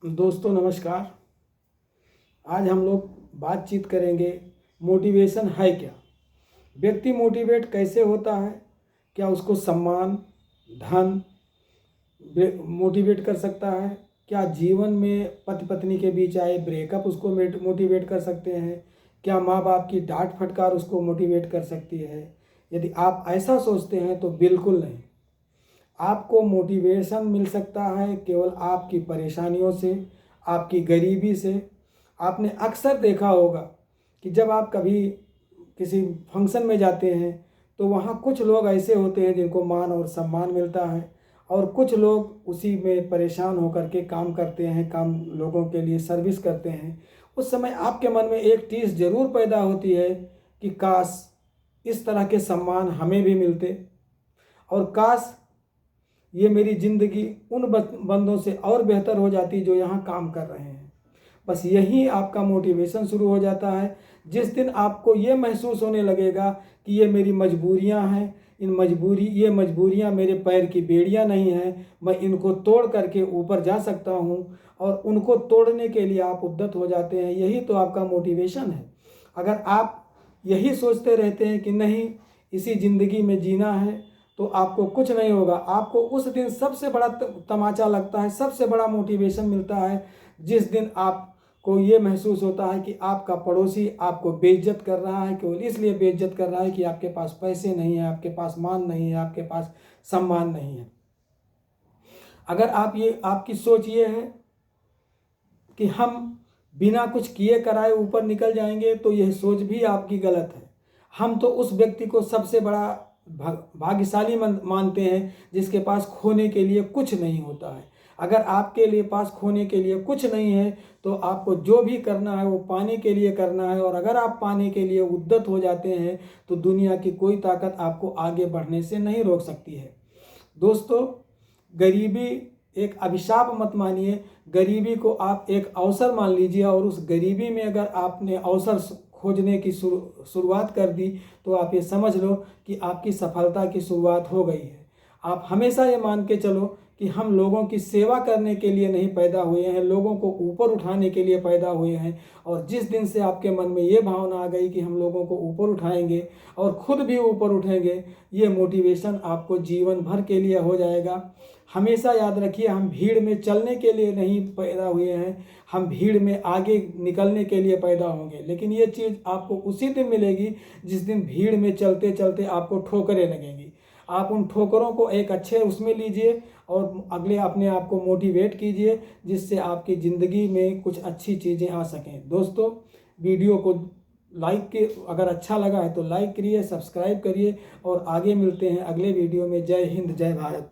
दोस्तों नमस्कार। आज हम लोग बातचीत करेंगे मोटिवेशन है क्या। व्यक्ति मोटिवेट कैसे होता है। क्या उसको सम्मान, धन मोटिवेट कर सकता है। क्या जीवन में पति पत्नी के बीच आए ब्रेकअप उसको मोटिवेट कर सकते हैं। क्या माँ बाप की डांट फटकार उसको मोटिवेट कर सकती है। यदि आप ऐसा सोचते हैं तो बिल्कुल नहीं। आपको मोटिवेशन मिल सकता है केवल आपकी परेशानियों से, आपकी गरीबी से। आपने अक्सर देखा होगा कि जब आप कभी किसी फंक्शन में जाते हैं तो वहाँ कुछ लोग ऐसे होते हैं जिनको मान और सम्मान मिलता है, और कुछ लोग उसी में परेशान होकर के काम करते हैं, काम लोगों के लिए सर्विस करते हैं। उस समय आपके मन में एक चीज़ ज़रूर पैदा होती है कि काश इस तरह के सम्मान हमें भी मिलते, और काश ये मेरी ज़िंदगी उन बंदों से और बेहतर हो जाती जो यहाँ काम कर रहे हैं। बस यही आपका मोटिवेशन शुरू हो जाता है। जिस दिन आपको ये महसूस होने लगेगा कि ये मेरी मजबूरियाँ हैं, ये मजबूरियाँ मेरे पैर की बेड़ियाँ नहीं हैं, मैं इनको तोड़ करके ऊपर जा सकता हूँ, और उनको तोड़ने के लिए आप उद्यत हो जाते हैं। यही तो आपका मोटिवेशन है। अगर आप यही सोचते रहते हैं कि नहीं इसी ज़िंदगी में जीना है, तो आपको कुछ नहीं होगा। आपको उस दिन सबसे बड़ा तमाचा लगता है, सबसे बड़ा मोटिवेशन मिलता है जिस दिन आपको ये महसूस होता है कि आपका पड़ोसी आपको बेइज्जत कर रहा है। केवल इसलिए बेइज्जत कर रहा है कि आपके पास पैसे नहीं है, आपके पास मान नहीं है, आपके पास सम्मान नहीं है। अगर आपकी सोच ये है कि हम बिना कुछ किए कराए ऊपर निकल जाएंगे, तो यह सोच भी आपकी गलत है। हम तो उस व्यक्ति को सबसे बड़ा भाग्यशाली मानते हैं जिसके पास खोने के लिए कुछ नहीं होता है। अगर आपके लिए पास खोने के लिए कुछ नहीं है तो आपको जो भी करना है वो पाने के लिए करना है, और अगर आप पाने के लिए उद्यत हो जाते हैं तो दुनिया की कोई ताकत आपको आगे बढ़ने से नहीं रोक सकती है। दोस्तों, गरीबी एक अभिशाप मत मानिए। गरीबी को आप एक अवसर मान लीजिए, और उस गरीबी में अगर आपने अवसर खोजने की शुरुआत कर दी तो आप ये समझ लो कि आपकी सफलता की शुरुआत हो गई है। आप हमेशा ये मान के चलो कि हम लोगों की सेवा करने के लिए नहीं पैदा हुए हैं, लोगों को ऊपर उठाने के लिए पैदा हुए हैं। और जिस दिन से आपके मन में ये भावना आ गई कि हम लोगों को ऊपर उठाएंगे और खुद भी ऊपर उठेंगे, ये मोटिवेशन आपको जीवन भर के लिए हो जाएगा। हमेशा याद रखिए, हम भीड़ में चलने के लिए नहीं पैदा हुए हैं, हम भीड़ में आगे निकलने के लिए पैदा होंगे। लेकिन ये चीज़ आपको उसी दिन मिलेगी जिस दिन भीड़ में चलते चलते आपको ठोकरें लगेंगी। आप उन ठोकरों को एक अच्छे उसमें लीजिए और अगले अपने आप को मोटिवेट कीजिए, जिससे आपकी ज़िंदगी में कुछ अच्छी चीज़ें आ सकें। दोस्तों, वीडियो को लाइक के अगर अच्छा लगा है तो लाइक करिए, सब्सक्राइब करिए, और आगे मिलते हैं अगले वीडियो में। जय हिंद, जय भारत।